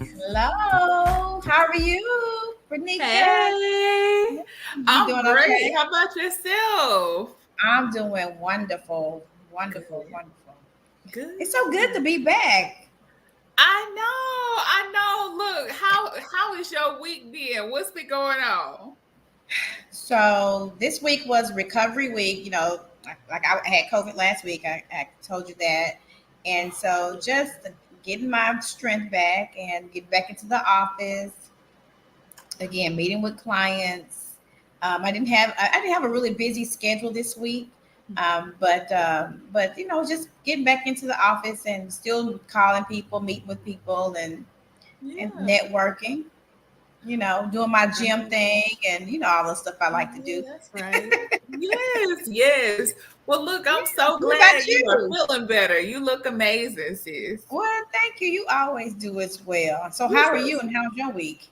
Hello, how are you, Verneka? Hey, You I'm doing great. okay? How about yourself? I'm doing wonderful, wonderful, Good. wonderful. It's so good to Good. be back. I know. Look, how is your week been? What's been going on? So this week was recovery week. Like I had COVID last week. I told you that, and so just getting my strength back and get back into the office again, meeting with clients. I didn't have a really busy schedule this week, but just getting back into the office and still calling people, meeting with people, and Yeah. networking. Doing my I gym know. thing and all the stuff I I like to know do. that's right. Yes. Well, look, I'm Yeah. so What glad about you are you? feeling better. You look amazing, sis. Well, thank you. You always do as well. So, how are you Yes. and how's your week?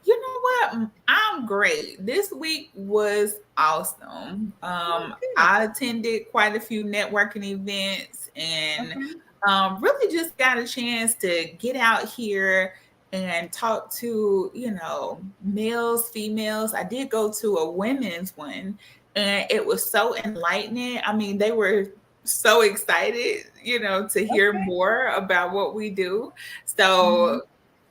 You know what? I'm great. This week was awesome. Oh, good. I attended quite a few networking events and Okay. really just got a chance to get out here and talk to, males, females. I did go to a women's one and it was so enlightening. I mean, they were so excited, to hear Okay. more about what we do. Mhm. So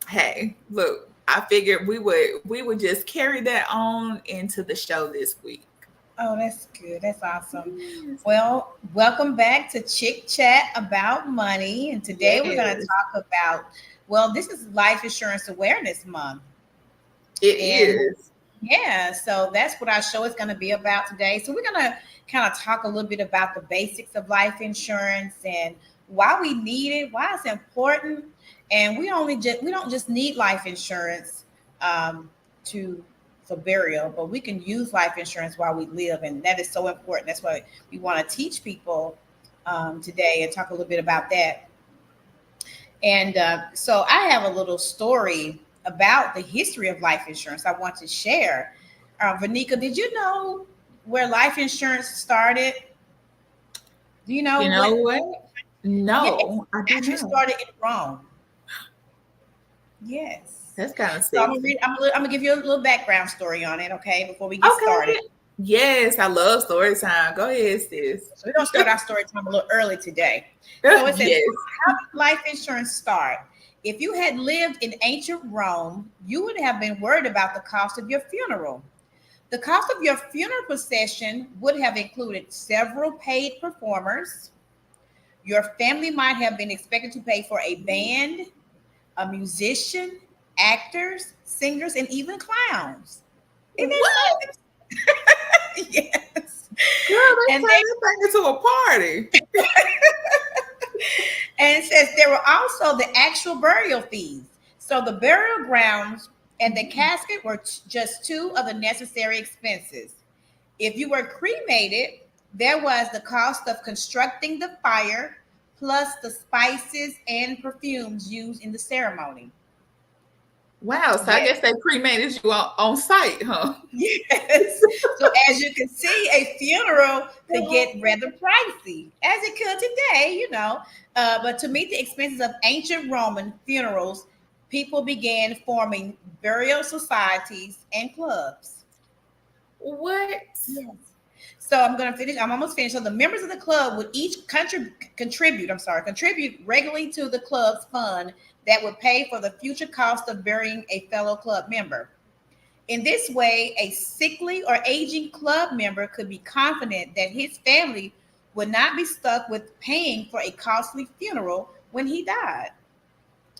hey, look, I figured we would just carry that on into the show this week. Oh, that's good. That's awesome. Yes. Well, welcome back to Chick Chat about money. And today we're going to Yes, talk about, well, this is Life Insurance Awareness Month. it And is. yeah, so that's what our show is going to be about today. So we're going to kind of talk a little bit about the basics of life insurance and why we need it, why it's important. And we don't just need life insurance to for burial, but we can use life insurance while we live, and that is so important. That's why we want to teach people today and talk a little bit about that. And so I have a little story about the history of life insurance I want to share. Verneka, did you know where life insurance started? Do you You know know what? what? Yeah, it No, I do actually not. started in Rome. Yes. That's kind of So I'm gonna sexy. read. I'm gonna give you a little background story on it, okay, before we get started. Okay. Yes, I love story time. Go ahead, sis. So we're gonna start our story time a little early today. So it says, Yes. how did life insurance start? If you had lived in ancient Rome, you would have been worried about the cost of your funeral. The cost of your funeral procession would have included several paid performers. Your family might have been expected to pay for a band, a musician, actors, singers, and even clowns. Isn't What? that something? Yes. Girl, And they they turned this thing into a party. And it says there were also the actual burial fees. So the burial grounds and the casket were just two of the necessary expenses. If you were cremated, there was the cost of constructing the fire plus the spices and perfumes used in the ceremony. Wow, so I Yes. guess they cremated you on site, huh? Yes. So as you can see, a funeral could get rather pricey, as it could today. But to meet the expenses of ancient Roman funerals, people began forming burial societies and clubs. What? Yes. So I'm going to finish. I'm almost finished. So the members of the club would each contribute. Contribute regularly to the club's fund that would pay for the future cost of burying a fellow club member. In this way, a sickly or aging club member could be confident that his family would not be stuck with paying for a costly funeral when he died.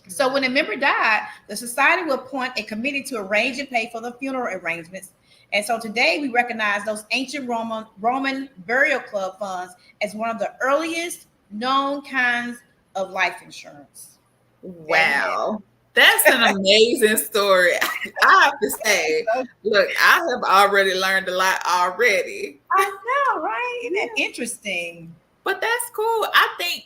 So, when a member died, the society would appoint a committee to arrange and pay for the funeral arrangements. And so today we recognize those ancient Roman burial club funds as one of the earliest known kinds of life insurance. There you have Wow. That's an amazing story. I have to say, it. look, I have already learned a lot already. I know, right? Isn't that Yeah. interesting? But that's cool. I think,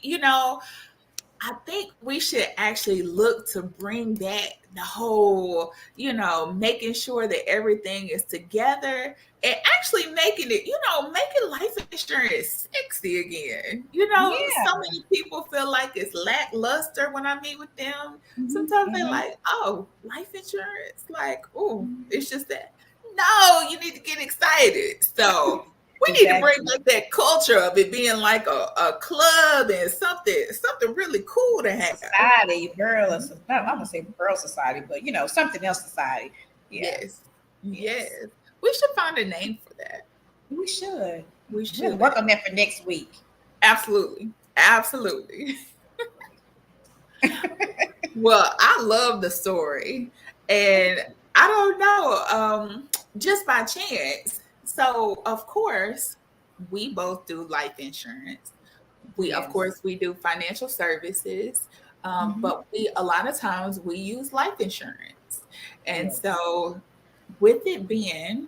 I think we should actually look to bring back the whole, making sure that everything is together and actually making it, making life insurance sexy again. So Yeah. many people feel like it's lackluster when I meet with them. Mhm, Sometimes they're mhm, like, oh, life insurance? Like, oh, it's just that. No, you need to get excited. So we need to bring exactly. back that culture of it being like a club and something really cool to have. Society, I'm gonna say girl society, but something else society. Yeah. Yes. Yes. Yes. We should find a name for that. We should. We We're gonna should. work on that for next week. Absolutely. Absolutely. Well, I love the story. And I don't know, just by chance. So, of course, we both do life insurance. Of Yes. course, we do financial services, Mhm. but a lot of times we use life insurance. And Yes. so, with it being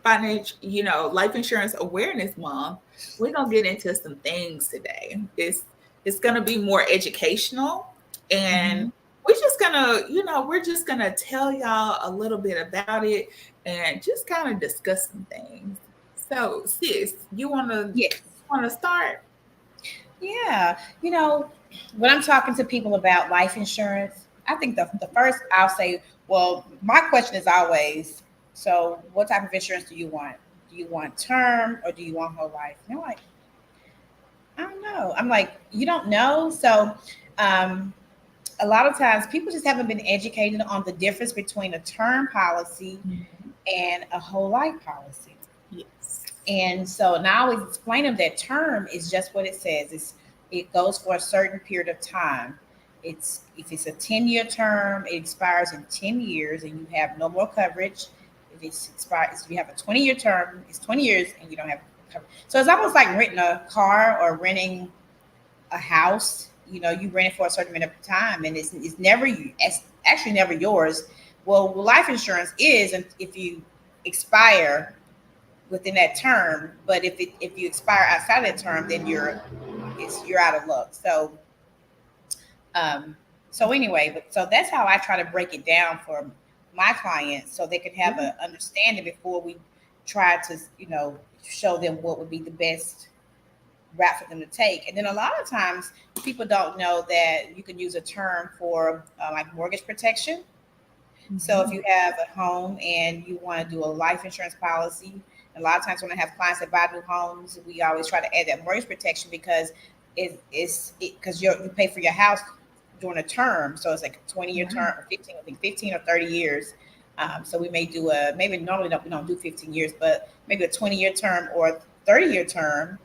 life insurance awareness month, we're gonna get into some things today. It's gonna be more educational, and Mhm. we're just gonna tell y'all a little bit about it and just kind of discuss some things. So, sis, you Yes. wanna start? Yeah. When I'm talking to people about life insurance, I think the first I'll say, well, my question is always, so what type of insurance do you want? Do you want term or do you want whole life? And they're like, I don't know. I'm like, you don't know. So um, a lot of times people just haven't been educated on the difference between a term policy Mhm. and a whole life policy. Yes. And so now I always explain them that term is just what it says. It goes for a certain period of time. It's if it's a 10-year term, it expires in 10 years and you have no more coverage. If it's expires, if you have a 20-year term, it's 20 years and you don't have coverage. So it's almost like renting a car or renting a house. You rent it for a certain amount of time and it's never you. It's actually never yours. Well, life insurance is, and if you expire within that term. But if you expire outside that term, then you're out of luck. Um, so anyway, but so that's how I try to break it down for my clients, so they can have Yeah. an understanding before we try to show them what would be the best route for them to take. And then a lot of times people don't know that you can use a term for like mortgage protection. So if Mhm. you have a home and you want to do a life insurance policy, a lot of times when I have clients that buy new homes, we always try to add that mortgage protection because because you pay for your house during a term, so it's like a 20-year Right. term or 15, I think 15 or 30 years. So we may do maybe normally we don't do 15 years, but maybe a 20-year term or a 30-year term,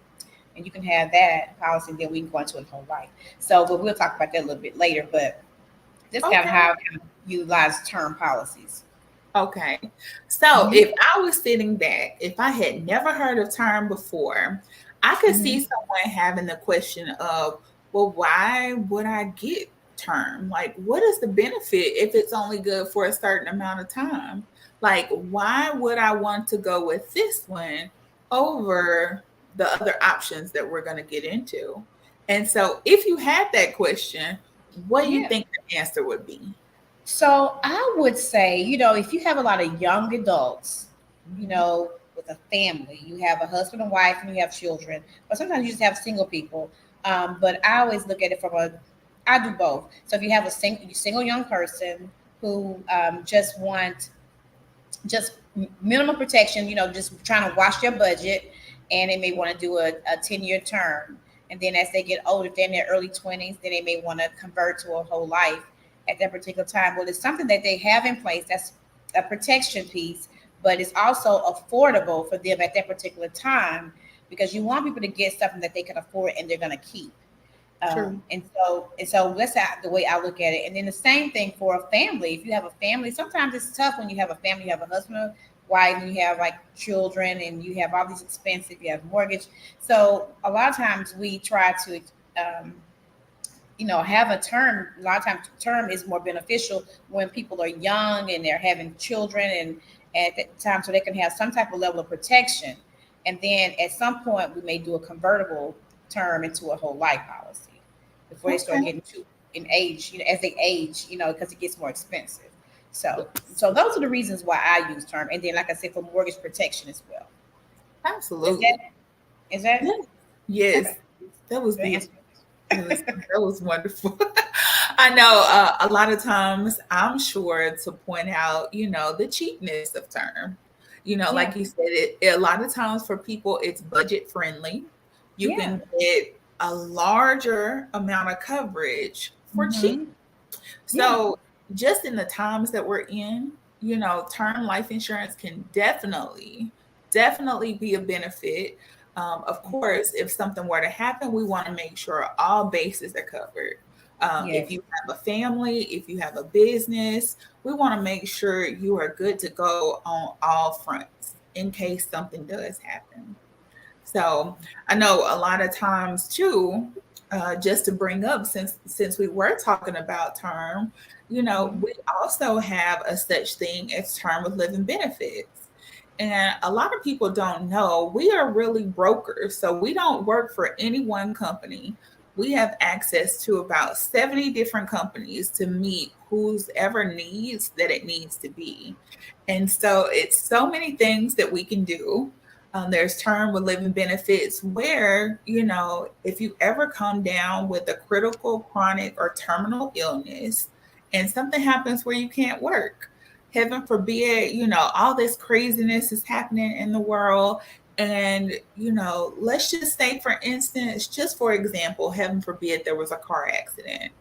and you can have that policy. And then we can go into a whole life. So, but we'll talk about that a little bit later. But that's kind of Okay. how I kind of utilize term policies. Okay. So Hmm. if I was sitting back, if I had never heard of term before, I could see Hmm. someone having the question of, well, why would I get term? Like, what is the benefit if it's only good for a certain amount of time? Like, why would I want to go with this one over the other options that we're going to get into? And so if you had that question, what do you Yeah. think the answer would be? So I would say, if you have a lot of young adults, with a family, you have a husband and wife and you have children, or sometimes you just have single people. But I always look at it I do both. So if you have a single young person who just minimum protection, just trying to watch their budget, and they may want to do a 10-year term. And then as they get older, if they're in their early 20s, then they may want to convert to a whole life at that particular time. Well, it's something that they have in place that's a protection piece, but it's also affordable for them at that particular time because you want people to get something that they can afford and they're going to keep. True. And so that's the way I look at it. And then the same thing for a family. If you have a family, sometimes it's tough when you have a family. You have a husband, or wife, and you have like children, and you have all these expenses. You have mortgage. So a lot of times we try to, have a term. A lot of times, term is more beneficial when people are young and they're having children, and at that time, so they can have some type of level of protection. And then at some point, we may do a convertible term into a whole life policy. before they start Okay. getting too in age, as they age, because it gets more expensive. So those are the reasons why I use term. And then, like I said, for mortgage protection as well. Is Absolutely. that is that Yes. Yes. okay? That was Good beautiful. answer. That was wonderful. I know a lot of times I'm sure to point out, the cheapness of term. Yeah, Like you said, a lot of times for people, it's budget friendly. You yeah, can get a larger amount of coverage for cheap. hmm, yeah, So, just in the times that we're in, term life insurance can definitely be a benefit. Of course, if something were to happen, we want to make sure all bases are covered. If yes, you have a family, if you have a business, we want to make sure you are good to go on all fronts in case something does happen. So I know a lot of times too, just to bring up since we were talking about term, hmm, we also have a such thing as term with living benefits. And a lot of people don't know we are really brokers. So we don't work for any one company. We have access to about 70 different companies to meet whose ever needs that it needs to be. And so it's so many things that we can do. There's term with living benefits where, if you ever come down with a critical, chronic, or terminal illness and something happens where you can't work, heaven forbid, all this craziness is happening in the world. And, let's just say, for instance, just for example, heaven forbid there was a car accident.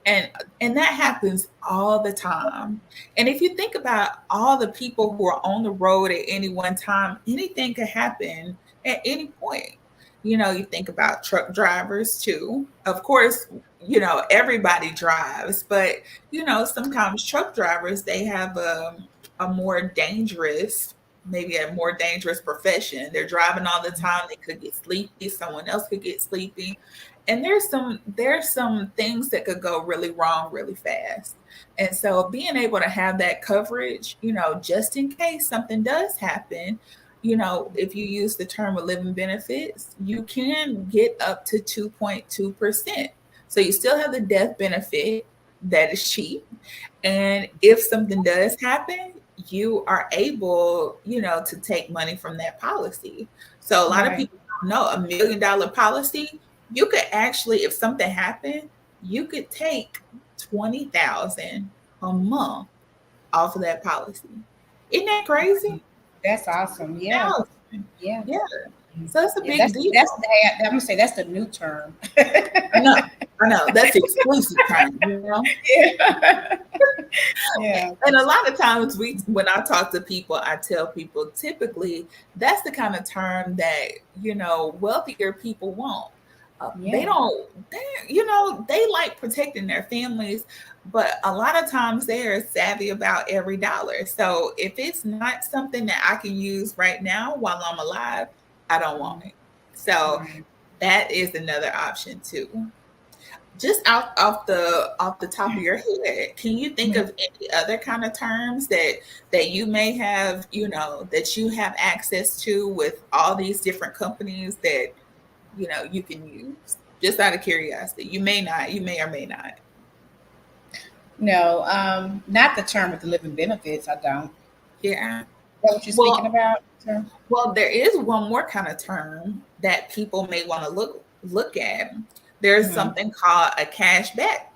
And and that happens all the time. And if you think about all the people who are on the road at any one time, anything could happen at any point. You think about truck drivers too. Of course, everybody drives, but sometimes truck drivers, they have a more dangerous, maybe a more dangerous profession. They're driving all the time. They could get sleepy. Someone else could get sleepy, and there's some things that could go really wrong really fast. And so being able to have that coverage, just in case something does happen, if you use the term of living benefits, you can get up to 2.2%. So you still have the death benefit that is cheap. And if something does happen, you are able, to take money from that policy. So a lot of right, people don't know $1 million policy, you could actually, if something happened, you could take 20,000 a month off of that policy. Isn't that crazy? that's awesome. Yeah, 20,000. yeah, Yeah. So it's a yeah. big That's deal. I'm gonna say that's the new term. I know. I know. That's the exclusive term. Yeah, yeah, And a lot of times when I talk to people, I tell people typically that's the kind of term that, wealthier people want. They yeah, don't, they like protecting their families, but a lot of times they're savvy about every dollar. So if it's not something that I can use right now while I'm alive, I don't want it. So right. that is another option too. Just off the top of your head, can you think of any other kind of terms that you may have, that you have access to with all these different companies that you can use? Just out of curiosity, you may not, you may or may not. No, not the term with the living benefits. I don't. Is Yeah. that what you're speaking Well, about? Sir? there is one more kind of term that people may want to look at. There's Hmm. something called a cashback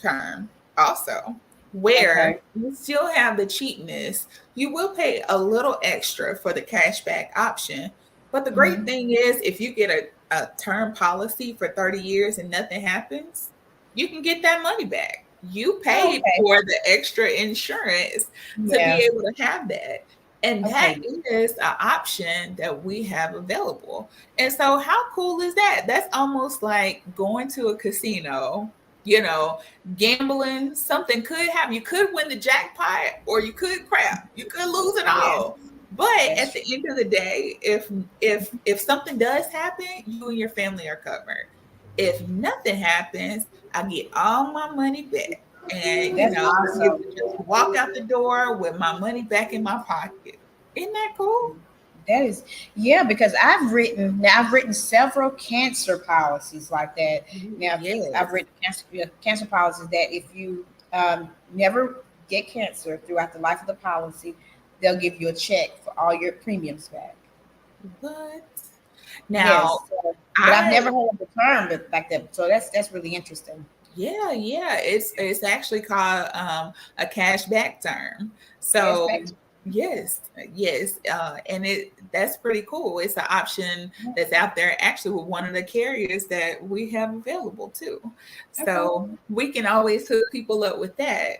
term also, where Okay. you still have the cheapness. You will pay a little extra for the cashback option. But the great Hmm. thing is if you get a term policy for 30 years and nothing happens, you can get that money back. You Oh, paid okay. for the extra insurance to be Yeah. able to have that. And that Okay. is an option that we have available. And so, how cool is that? That's almost like going to a casino, you know, gambling. Something could happen. You could win the jackpot or you could crap. You could lose it Yeah, all. But that's at the true. end of the day, if something does happen, you and your family are covered. If nothing happens, I get all my money back. And That's I get awesome. to just walk out the door with my money back in my pocket. Isn't that cool? That is, yeah, because I've written several cancer policies like that. Now, I've Yes. written cancer policies that if you never get cancer throughout the life of the policy, they'll give you a check for all your premiums back. What? Yes, Now, but I've I never heard of the term like that. So that's really interesting. yeah, yeah, it's actually called a cashback term. Cash So back. yes, yes, and it that's pretty cool. It's an option that's out there actually with one of the carriers that we have available too. Okay. So we can always hook people up with that.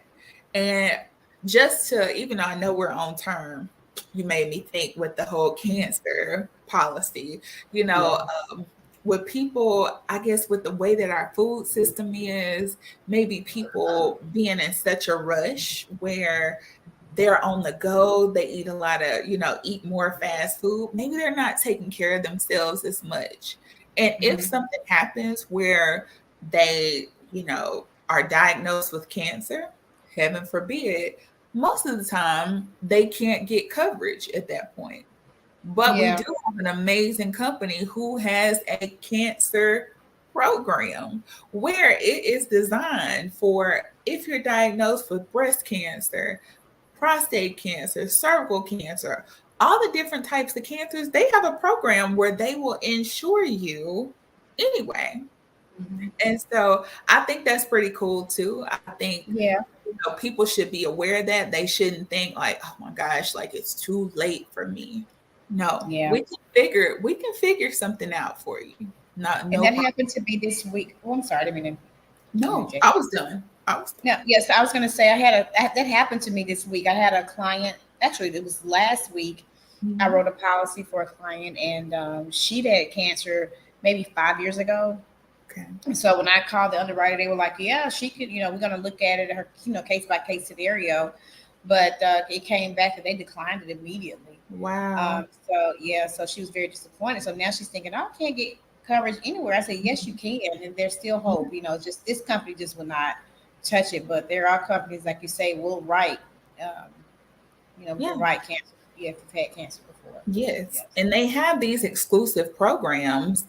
And just to, even though I know we're on term, you made me think with the whole cancer policy, you know, Yeah. with people, I guess with the way that our food system is, maybe people being in such a rush where they're on the go, they eat a lot of, eat more fast food. Maybe they're not taking care of themselves as much. And if Hmm. something happens where they, are diagnosed with cancer, heaven forbid, most of the time they can't get coverage at that point. But we Yeah. do have an amazing company who has a cancer program where it is designed for if you're diagnosed with breast cancer, prostate cancer, cervical cancer, all the different types of cancers, they have a program where they will insure you anyway. Hmm. And so I think that's pretty cool too. I think Yeah. people should be aware of that. They shouldn't think like, oh my gosh, like it's too late for me. No, Yeah. we can figure something out for you. Not And no that problem. happened to me this week. Oh, I'm sorry, I didn't mean to No, interject. I was done. I was No, yes, I was going to say that happened to me this week. I had a client. Actually, it was last week. I done. wrote a policy for a client, and she'd had cancer maybe 5 years ago. Okay. And so when I called the underwriter, they were like, "Yeah, she could. We're going to look at it, her, case by case scenario." But it came back that they declined it immediately. Wow. So yeah, so she was very disappointed. So now she's thinking, "Oh, I can't get coverage anywhere." I said, "Yes, you can, and there's still hope. Just this company just will not touch it, but there are companies like you say will write, um, will Yeah. write cancer. Yeah, if you've had cancer before. Yes. Yes. And they have these exclusive programs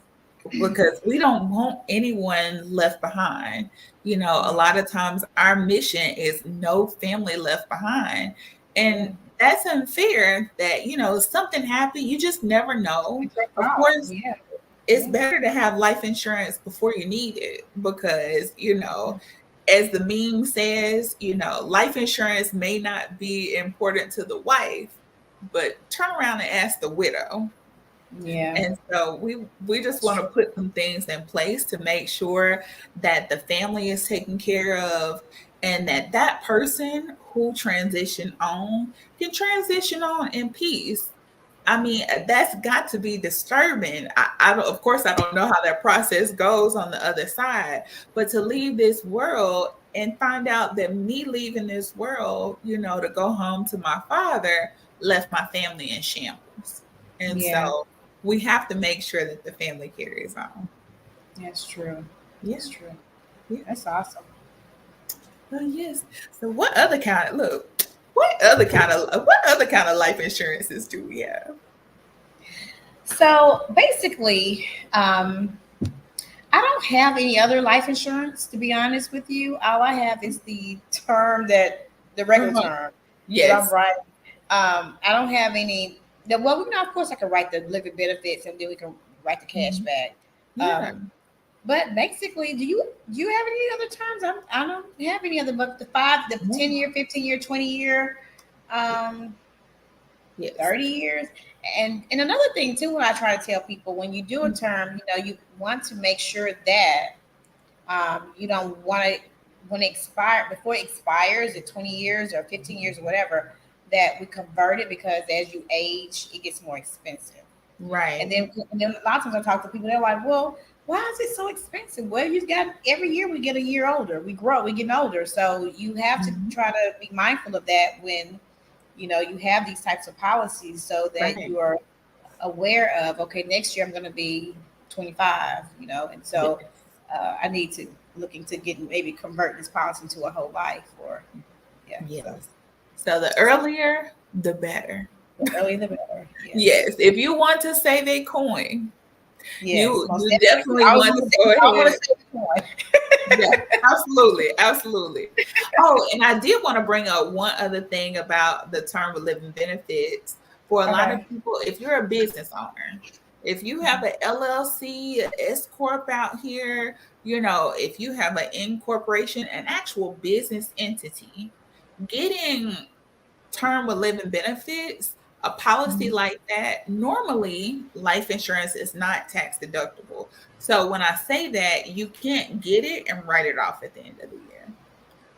because we don't want anyone left behind. A Yeah. lot of times our mission is no family left behind. Yeah. And that's unfair that, something happened. You just never know. It's your Of fault. course, Yeah. it's Yeah. better to have life insurance before you need it because, as the meme says, life insurance may not be important to the wife, but turn around and ask the widow. Yeah. And so we just That's want true. to put some things in place to make sure that the family is taken care of and that that person who transitioned on can transition on in peace. I mean, that's got to be disturbing. I don't, of course, I don't know how that process goes on the other side, but to leave this world and find out that me leaving this world, to go home to my father, left my family in shambles. And Yeah. so we have to make sure that the family carries on. That's true. That's Yeah, true. yeah. That's awesome. Oh yes. So what other kind of look? What other kind of life insurances do we have? So basically, I don't have any other life insurance, to be honest with you. All I have is the regular Uh-huh. term that I'm Yes. writing. I don't have any. Well, of course, I can write the living benefits, and then we can write the cash Mhm. back. Yeah. Um, but basically, do you have any other terms? I don't have any other, but the Yeah. 10 year, 15 year, 20 year, um, Yes. 30 years. And another thing too, what I try to tell people, when you do a term, you want to make sure that you don't want to when it expire before it expires at 20 years or 15 years or whatever, that we convert it, because as you age it gets more expensive. and Right. then and then a lot of times I talk to people, they're like, well, why is it so expensive? Well, you got every year we get a year older, we grow, we get older, so you have to Mhm. try to be mindful of that when you have these types of policies, so that Right. you are aware of, okay, next year I'm going to be 25, and so Yes. I need to looking to get maybe convert this policy to a whole life, or yeah, so Yes. So the so earlier, the better. The earlier the better. Yes, if you want to save a coin, Yes, you most you definitely. definitely want to go I want to ahead. say the coin. Yeah, absolutely, absolutely. Oh, and I did want to bring up one other thing about the term of living benefits. For a lot of Okay. people, if you're a business owner, if you have an LLC, a S corp out here, if you have an incorporation, an actual business entity, getting term of living benefits, a policy Mhm. like that, normally life insurance is not tax deductible. So when I say that, you can't get it and write it off at the end of the year.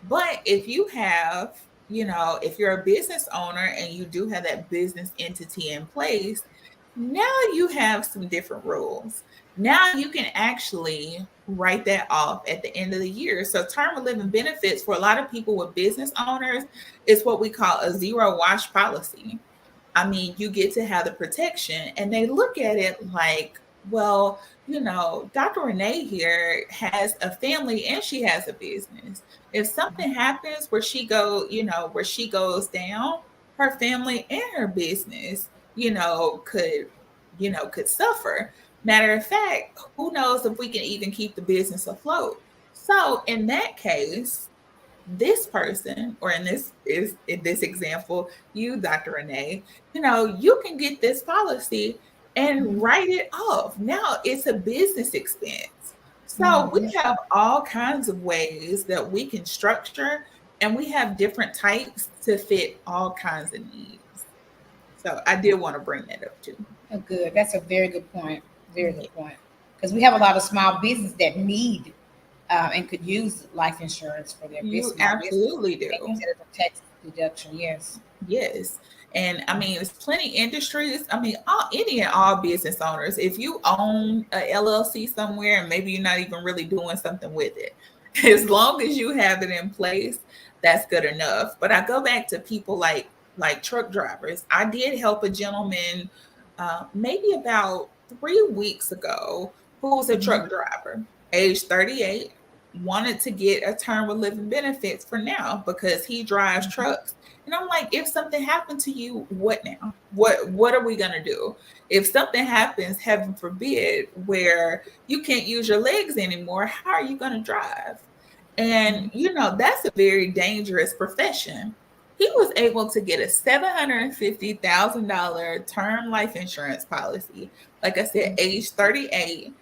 But if you have, if you're a business owner and you do have that business entity in place, now you have some different rules. Now you can actually write that off at the end of the year. So, term of living benefits for a lot of people with business owners is what we call a zero wash policy. I mean, you get to have the protection, and they look at it like, well, Dr. Renee here has a family and she has a business. If something happens where she goes down, her family and her business, could suffer. Matter of fact, who knows if we can even keep the business afloat. So in that case, this person, or in this example, you, Dr. Renee, you can get this policy and write it off. Now it's a business expense. So we Mhm. have all kinds of ways that we can structure, and we have different types to fit all kinds of needs. So I did want to bring that up too. Oh, good. That's a very good point. Very Yeah, good point. Because we have a lot of small business that need and could use life insurance for their you small business. absolutely They use do. it as a tax deduction. Yes. Yes. And I mean, there's plenty industries. I mean, any and all business owners, if you own a LLC somewhere and maybe you're not even really doing something with it, as long as you have it in place, that's good enough. But I go back to people like truck drivers. I did help a gentleman maybe about 3 weeks ago who was a Mhm. truck driver, age 38, wanted to get a term of living benefits for now because he drives trucks. And I'm like, if something happened to you, what now? What are we gonna do? If something happens, heaven forbid, where you can't use your legs anymore, how are you gonna drive? And Mhm. that's a very dangerous profession. He was able to get a $750,000 term life insurance policy. Like I said, age 38,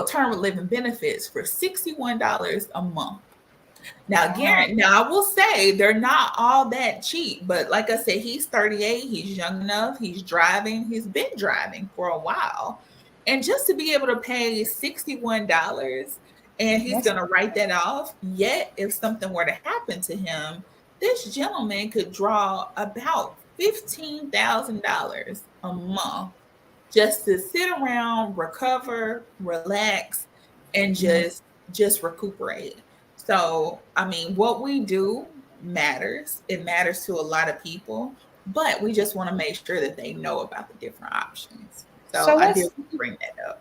term of living benefits for $61 a month. Now, Wow. Garrett, now I will say they're not all that cheap, but like I said, he's 38, he's young enough, he's driving, he's been driving for a while. And just to be able to pay $61 and he's That's going to write that off, yet if something were to happen to him, this gentleman could draw about $15,000 a month just to sit around, recover, relax, and mhm. just recuperate. So, I mean, what we do matters. It matters to a lot of people, but we just want to make sure that they know about the different options. So, So I did let's. bring that up.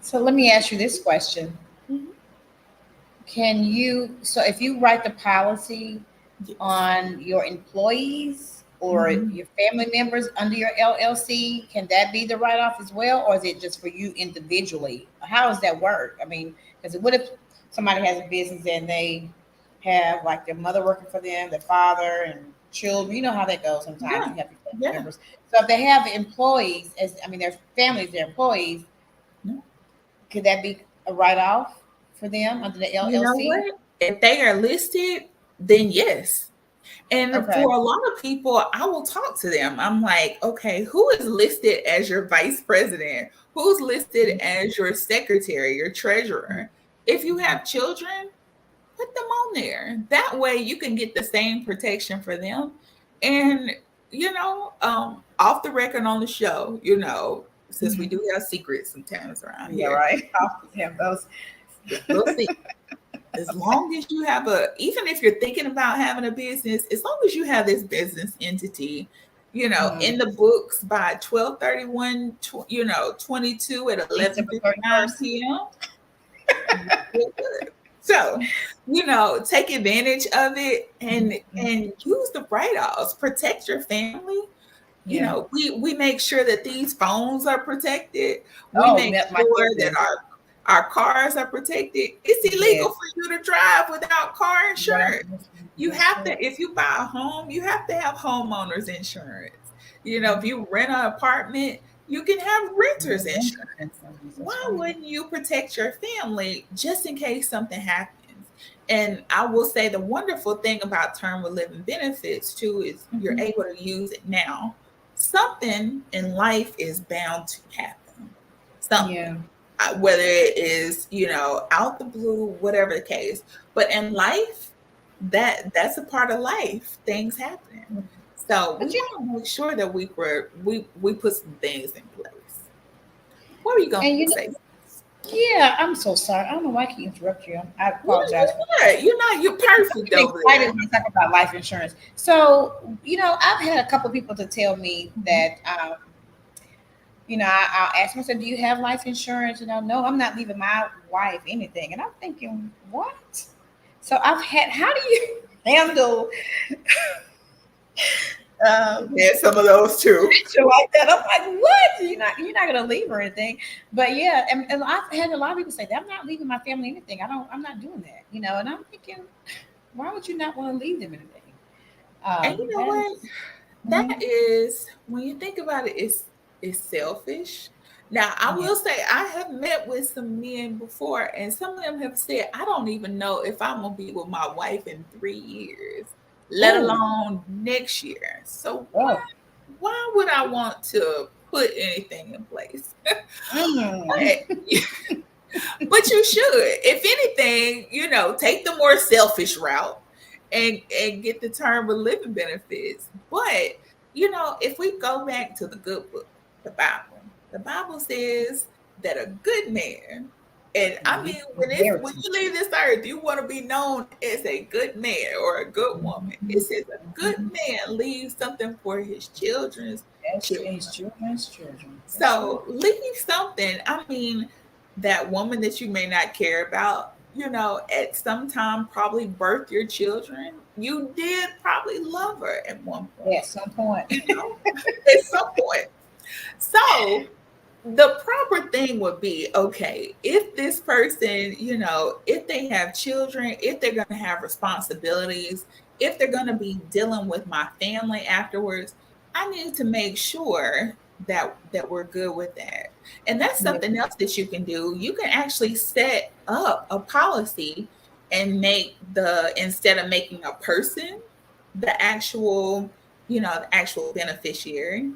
So let me ask you this question: Mhm. Can you? So if you write the policy Yes. on your employees or Mhm. your family members under your LLC, can that be the write off as well, or is it just for you individually? How does that work? I mean, because what if somebody has a business and they have like their mother working for them, their father, and children? You know how that goes. Sometimes Yeah. you have your family Yeah. members. So if they have employees, as I mean, their families, their employees, Yeah. could that be a write off for them under the You know LLC? what? If they are listed, then yes. And Okay. for a lot of people, I will talk to them. I'm like, okay, who is listed as your vice president? Who's listed as your secretary, your treasurer? If you have children, put them on there. That way you can get the same protection for them. And, off the record on the show, since we Mhm. do have secrets sometimes around Yeah, here, right. I'll have those. little secrets. As long as you have even if you're thinking about having a business, as long as you have this business entity, Mhm. in the books by 12/31, 22 at December 11:59 31st. p.m., you're good. So, take advantage of it and use the write-offs. Protect your family. Yeah. We make sure that these phones are protected. We Oh, make my sure that goodness. our cars are protected. It's illegal Yes. for you to drive without car Right. insurance. You That's have true. to, if you buy a home, you have to have homeowners insurance. If you rent an apartment, you can have renters insurance. That's Why right. wouldn't you protect your family just in case something happens? And I will say the wonderful thing about term with living benefits too is you're Mhm. able to use it now. Something in life is bound to happen. Yeah. Something. Whether it is, out the blue, whatever the case. But in life, that's a part of life. Things happen. So we But you want to make sure that we put some things in place. What are you gonna and you know, say? yeah, I'm so sorry. I don't know why I keep interrupting you. I apologize for You're not. You're not. You're I perfect get over excited there. when I talk about life insurance. So, I've had a couple people to tell me Mhm. that, I'll ask myself, do you have life insurance? No, I'm not leaving my wife anything. And I'm thinking, what? So how do you handle Yeah, some of those too. situation like that? I'm like, what? You're not gonna leave her anything. But yeah, and I've had a lot of people say that I'm not leaving my family anything. I'm not doing that. And I'm thinking, why would you not want to leave them anything? And you know That what? is, That mhm. is, when you think about it, it's selfish. Now, I Yeah. will say I have met with some men before, and some of them have said, I don't even know if I'm gonna be with my wife in 3 years, let Oh, alone next year. So oh. why would I want to put anything in place? Mm. But But you should. If anything, take the more selfish route and get the term of living benefits. But, if we go back to the good book, the Bible says that a good man, and I mean when Inheritance. you leave this earth, you want to be known as a good man or a good woman. It Mhm. says a good Mhm. man leaves something for his children's That's children. his children's children. That's right. So leave something. I mean, that woman that you may not care about, at some time probably birthed your children. You did probably love her at one Yeah, point, at some point. at some point. So the proper thing would be, okay, if this person, if they have children, if they're going to have responsibilities, if they're going to be dealing with my family afterwards, I need to make sure that we're good with that. And that's Yeah. something else that you can do. You can actually set up a policy and make instead of making a person the actual beneficiary,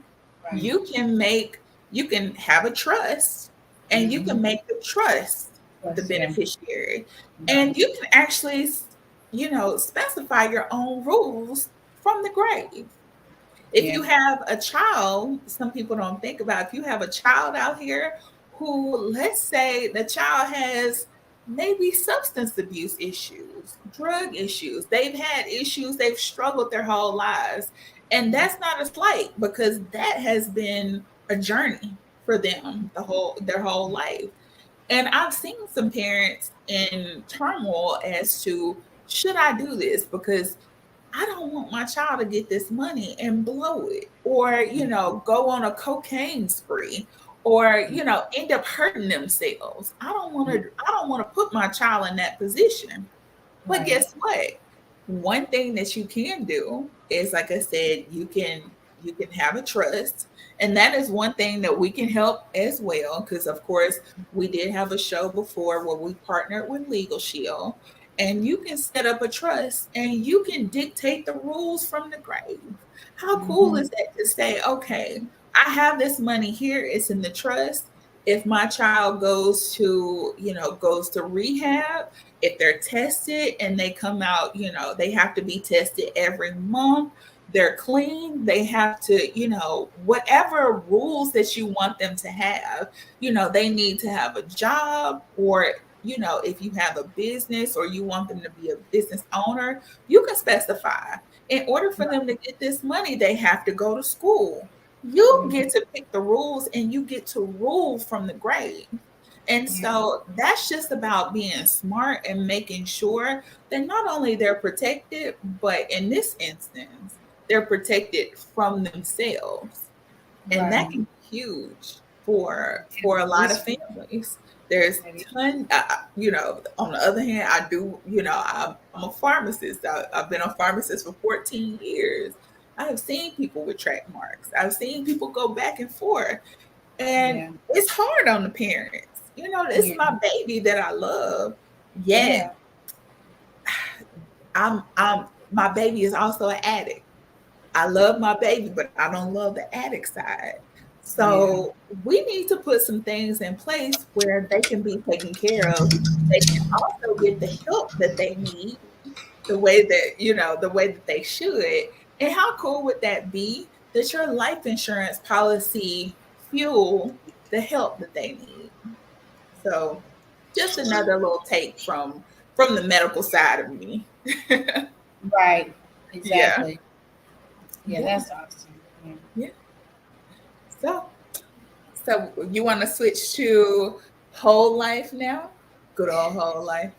Right. you can make you can have a trust and you Mm-hmm. can make the trust the Plus, yeah. beneficiary, Right. and you can actually specify your own rules from the grave. If Yeah. you have a child, some people don't think about, if you have a child out here who, let's say the child has maybe substance abuse issues, drug issues, they've had issues, they've struggled their whole lives. And that's not a slight, because that has been a journey for them their whole life. And I've seen some parents in turmoil as to, should I do this? Because I don't want my child to get this money and blow it, or, go on a cocaine spree, or, end up hurting themselves. I don't want to put my child in that position. But Right. guess what? One thing that you can do is, like I said, you can have a trust. And that is one thing that we can help as well. Because of course, we did have a show before where we partnered with Legal Shield. And you can set up a trust and you can dictate the rules from the grave. How cool Mm-hmm. is that to say, okay, I have this money here, it's in the trust. If my child goes to rehab, if they're tested and they come out, they have to be tested every month. They're clean. They have to, whatever rules that you want them to have, they need to have a job, or, if you have a business or you want them to be a business owner, you can specify. In order for them to get this money, they have to go to school. You Mm-hmm. get to pick the rules and you get to rule from the grave. And so that's just about being smart and making sure that not only they're protected, but in this instance, they're protected from themselves. And that Right. can be huge for a It lot is of true. families. There's It is. on the other hand, I do, I'm a pharmacist. I've been a pharmacist for 14 years. I have seen people with track marks. I've seen people go back and forth, and Yeah. it's hard on the parents. It's Yeah. my baby that I love, Yeah. yet I'm my baby is also an addict. I love my baby, but I don't love the addict side. Yeah. So we need to put some things in place where they can be taken care of. They can also get the help that they need the way that they should. And how cool would that be that your life insurance policy fuel the help that they need? So just another little take from the medical side of me. Right. Yeah. Exactly. Yeah, Yeah. that's awesome. Yeah. Yeah. So So you want to switch to whole life now? Good old whole life.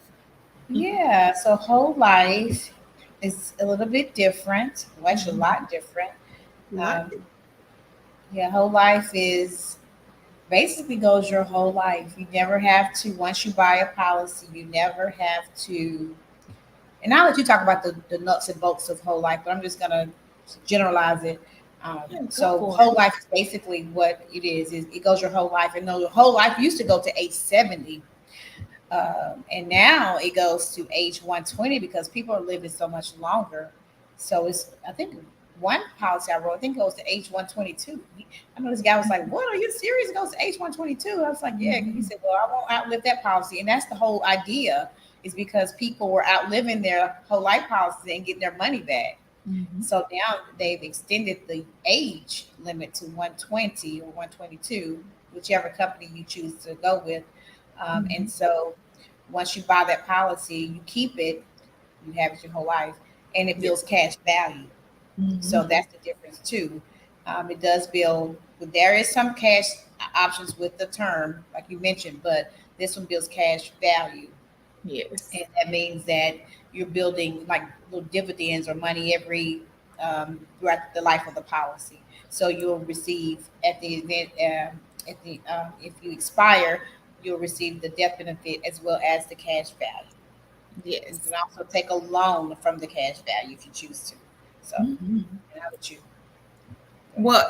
Yeah, so whole life is a little bit different. Well, actually, a Mhm. lot different. Like Um, yeah, whole life is basically goes your whole life. You never have to, once you buy a policy, you never have to. And I'll let you talk about the nuts and bolts of whole life, but I'm just going to generalize it. yeah, go So, for whole it. life is basically what it is it goes your whole life. And no, the whole life used to go to age 70. And now it goes to age 120 because people are living so much longer. So it's, I think, one policy I wrote, I think it goes to age 122. I know this guy was like, "What, are you serious? It goes to age 122?" I was like, "Yeah." He Mhm. said, "Well, I won't outlive that policy." And that's the whole idea, is because people were outliving their whole life policies and getting their money back. Mhm. So now they've extended the age limit to 120 or 122, whichever company you choose to go with. And Mhm. so once you buy that policy, you keep it, you have it your whole life, and it Yeah. builds cash value. So Mhm. that's the difference too. It does build, but there is some cash options with the term, like you mentioned, but this one builds cash value. Yes. And that means that you're building like little dividends or money every throughout the life of the policy. So you'll receive at the event, if you expire, you'll receive the death benefit as well as the cash value. You Yes. can also take a loan from the cash value if you choose to. So, Mhm. and how would you? Go ahead. Well,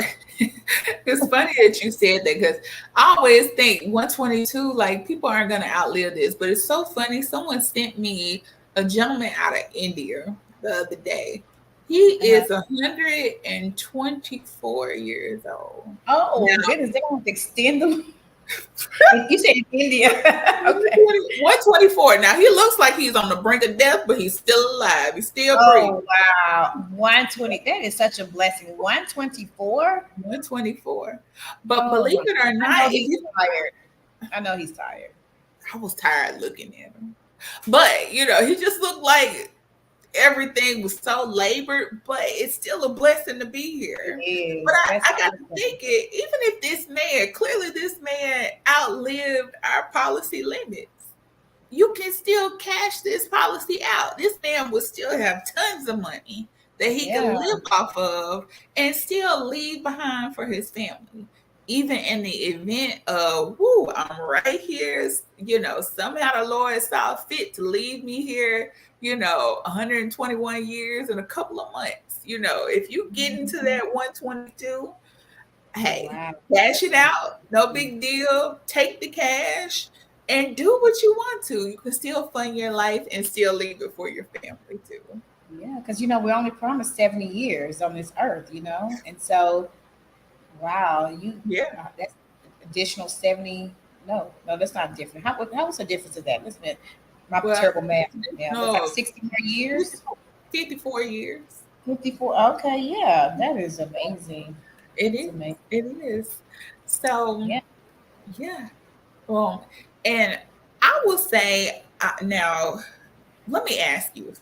it's funny that you said that because I always think 122, like people aren't going to outlive this, but it's so funny. Someone sent me a gentleman out of India the other day. He Uh-huh. is 124 years old. Oh Now, goodness, they want to extend them. You said in India. Okay. 124. Now, he looks like he's on the brink of death, but he's still alive. He's still breathing. Oh wow, 120. That is such a blessing. 124. 124. But Oh believe my! it or I not, know he's tired. I know he's tired. I was tired looking at him. But, he just looked like everything was so labored, but it's still a blessing to be It here. But is. That's I got to awesome. thinking, even if this man outlived our policy limits, you can still cash this policy out. This man would still have tons of money that he can Yeah. live off of and still leave behind for his family. Even in the event of, whoo, I'm right here, somehow the Lord saw fit to leave me here, 121 years and a couple of months. If you get into Mhm. that 122, hey, Wow. cash That's it out. No amazing. big deal. Take the cash and do what you want to. You can still fund your life and still leave it for your family too. Yeah, because we're only promised 70 years on this earth, and so wow, Yeah. that's additional 70. No, no, that's not different. What's the difference of that? Listen, my Well, terrible math. Yeah, what's that? no, 60 more years? 54 years. 54. Okay, yeah, that is amazing. It That's is. amazing. It is. So, Yeah. yeah. Well, and I will say now, let me ask you,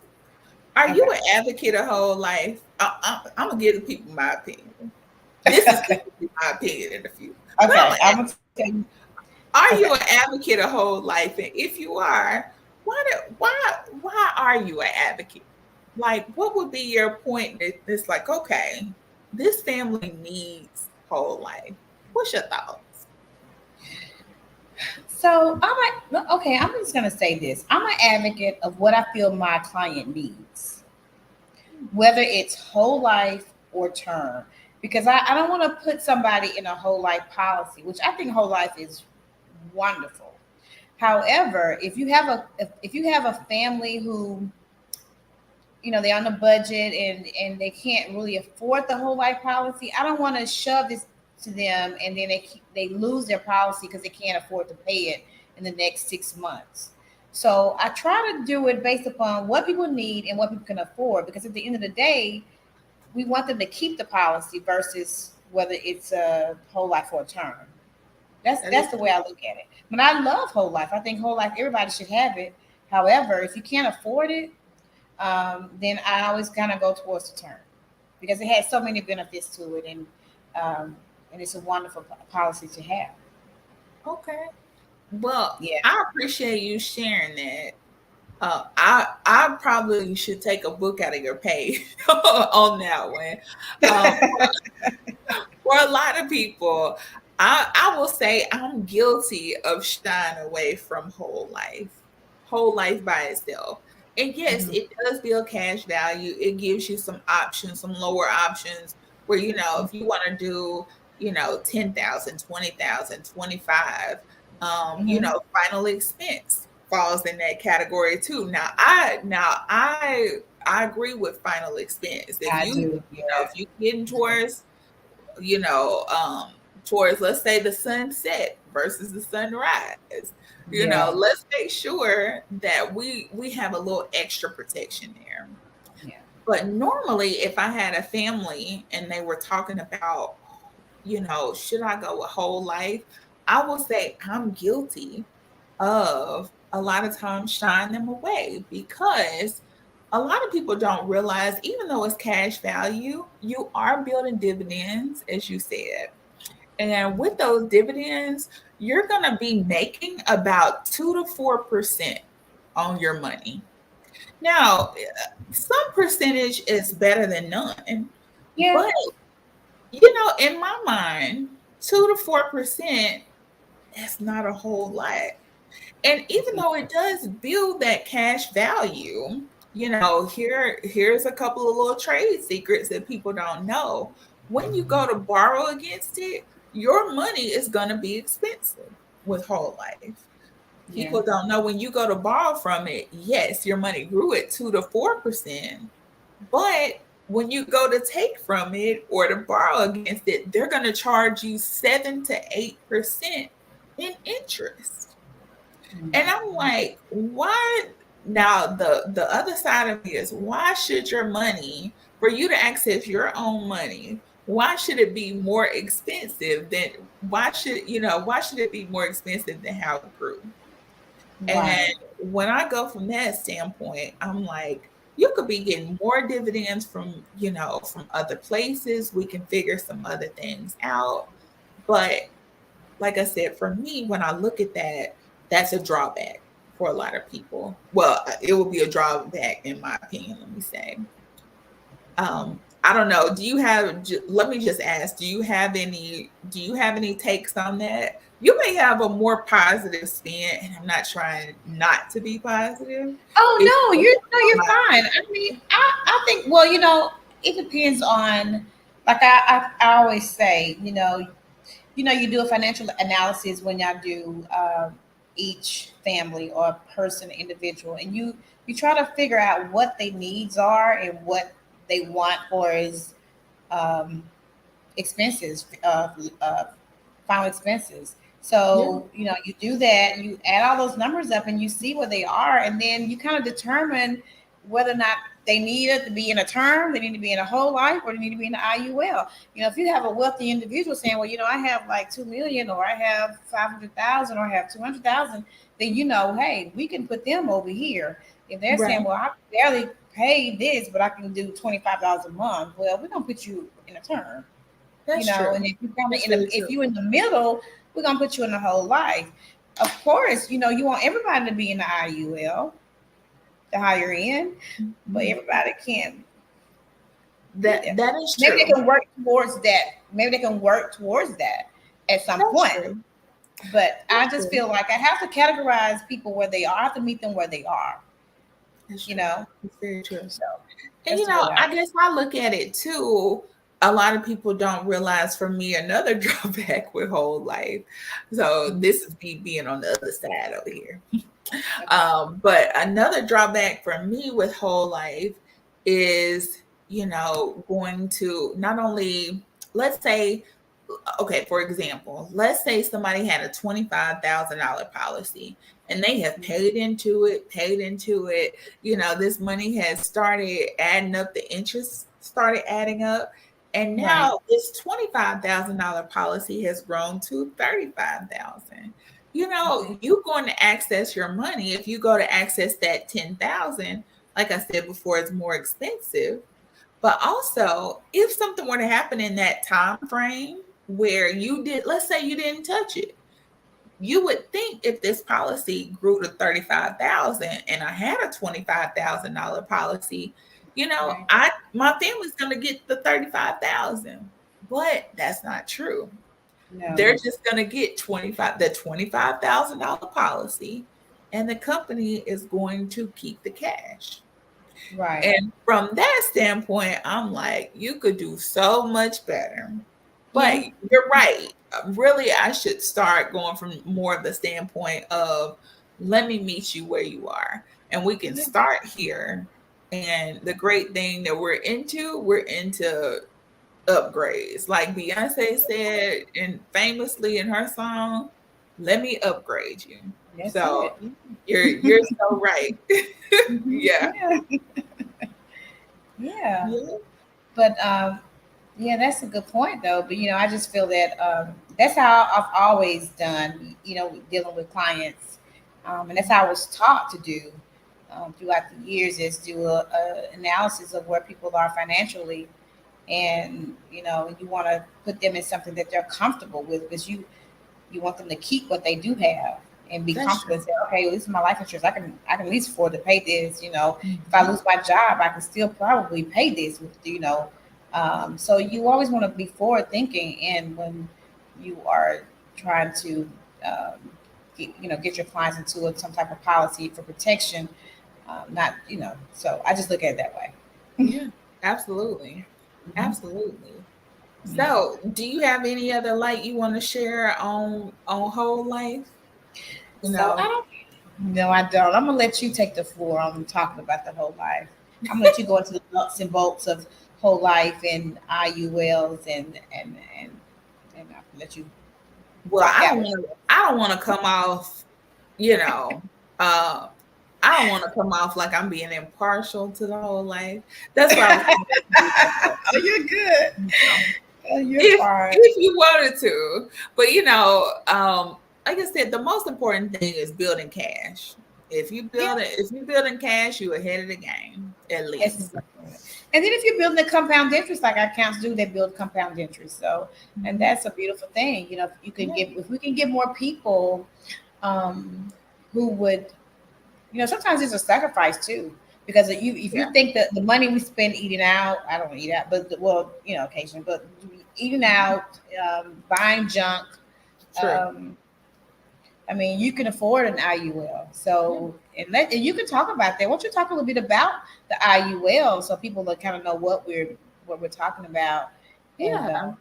are you Okay. an advocate of whole life? I'm going to give the people my opinion. This is Okay. my opinion in the future. But I'm Okay. going to I'm ask, gonna tell you. Are Okay. you an advocate of whole life? And if you are, why are you an advocate? Like, what would be your point that it's like, okay, this family needs whole life? What's your thoughts? So okay, I'm just gonna say this. I'm an advocate of what I feel my client needs, whether it's whole life or term. Because I don't want to put somebody in a whole life policy, which I think whole life is wonderful. However, if you have a family who, they're on a budget and they can't really afford the whole life policy, I don't want to shove this to them and then they lose their policy because they can't afford to pay it in the next 6 months. So I try to do it based upon what people need and what people can afford, because at the end of the day, we want them to keep the policy versus whether it's a whole life or a term. That's That is that's the way I look at it. But I love whole life. I think whole life everybody should have it. However, if you can't afford it, then I always kind of go towards the term because it has so many benefits to it, and it's a wonderful policy to have. okay. Well, Yeah. I appreciate you sharing that. I probably should take a book out of your page on that one. Um, for a lot of people, I will say I'm guilty of shying away from whole life by itself. And yes, Mhm. it does build cash value. It gives you some options, some lower options where, if you want to do, 10,000, 20,000, 25, Mhm. final expense falls in that category too. Now I agree with final expense. If I you, do. if Yeah. you getting you know, um, towards, let's say, the sunset versus the sunrise. Yeah. Let's make sure that we have a little extra protection there. Yeah. But normally, if I had a family and they were talking about, should I go a whole life? I will say I'm guilty of a lot of times shying them away because a lot of people don't realize, even though it's cash value, you are building dividends, as you said. And with those dividends, you're going to be making about 2 to 4% on your money. Now, some percentage is better than none, Yeah. but in my mind, 2 to 4% is not a whole lot. And even though it does build that cash value, here's a couple of little trade secrets that people don't know. When you go to borrow against it, your money is going to be expensive with whole life. Yeah. People don't know when you go to borrow from it, yes, your money grew at 2 to 4%, but when you go to take from it or to borrow against it, they're going to charge you 7 to 8% in interest. And I'm like, why? Now, the other side of me is, why should your money, for you to access your own money, why should it be more expensive than, why should it be more expensive than how it grew? And Right. when I go from that standpoint, I'm like, you could be getting more dividends from other places. We can figure some other things out. But like I said, for me, when I look at that, that's a drawback for a lot of people. Well, it will be a drawback in my opinion, let me say. I don't know. Let me just ask, do you have any takes on that? You may have a more positive spin, and I'm not trying not to be positive. It's Oh no, just you're my fine. I mean, I think, well, it depends on, like I always say, you do a financial analysis when y'all do each family or person, individual, and you try to figure out what their needs are and what they want for is um, expenses, final expenses. yeah, So, you do that, you add all those numbers up and you see where they are, and then you kind of determine whether or not they need it to be in a term, they need to be in a whole life, or they need to be in the IUL. If you have a wealthy individual saying, well, I have like 2 million, or I have 500,000, or I have 200,000, then hey, we can put them over here. If they're saying, right. well, I barely pay this, but I can do $25 a month, well, we're gonna put you in a term. That's And true. if you kind of That's very if true. you in the middle, we're gonna put you in the whole life. Of course, you want everybody to be in the IUL, the higher end, but everybody can't. That is Maybe true. they can work towards that. Maybe they can work towards that at some That's point. true. But That's I just true. feel like I have to categorize people where they are. I have to meet them where they are. That's You true. know. It's very true. So And that's the way I guess I look at it too. A lot of people don't realize, for me, another drawback with whole life. So this is me being on the other side over here. But another drawback for me with whole life is, going to not only, let's say, okay, for example, let's say somebody had a $25,000 policy and they have paid into it. This money has started adding up, the interest started adding up. And now this $25,000 policy has grown to $35,000. You're going to access your money. If you go to access that 10,000, like I said before, it's more expensive. But also, if something were to happen in that time frame where let's say you didn't touch it, you would think if this policy grew to 35,000 and I had a $25,000 policy, my family's going to get the 35,000. But that's not true. No. They're just going to get the $25,000 policy, and the company is going to keep the cash. Right. And from that standpoint, I'm like, you could do so much better. But you're right. Really, I should start going from more of the standpoint of, let me meet you where you are. And we can start here. And the great thing that we're into upgrades. Like Beyonce said, and famously in her song, let me upgrade you. That's so it. you're so right. Yeah. Yeah. But that's a good point though. But I just feel that that's how I've always done, dealing with clients. And that's how I was taught to do throughout the years, is do a analysis of where people are financially. And you want to put them in something that they're comfortable with, because you want them to keep what they do have and be comfortable and say, okay, well, this is my life insurance. I can at least afford to pay this. If I lose my job, I can still probably pay this with, so you always want to be forward thinking, and when you are trying to get your clients into some type of policy for protection, not so I just look at it that way. Yeah, absolutely. Absolutely. So, do you have any other light you want to share on whole life? No, I don't. I'm gonna let you take the floor on talking about the whole life. I'm gonna let you go into the nuts and bolts of whole life and IULs and I'll let you. Well, I don't want to come off, I don't want to come off like I'm being impartial to the whole life. That's why I was oh, you're good. You're fine. If you wanted to. But like I said, the most important thing is building cash. If you building cash, you're ahead of the game, at least. And then if you're building a compound interest, like our accounts do, they build compound interest. So, and that's a beautiful thing. If you can if we can get more people who would, sometimes it's a sacrifice too. Because if you think that the money we spend eating out, I don't eat out, but occasionally, but eating out, buying junk, I mean, you can afford an IUL. So, and you can talk about that. Why don't you talk a little bit about the IUL so people will kind of know what we're talking about, and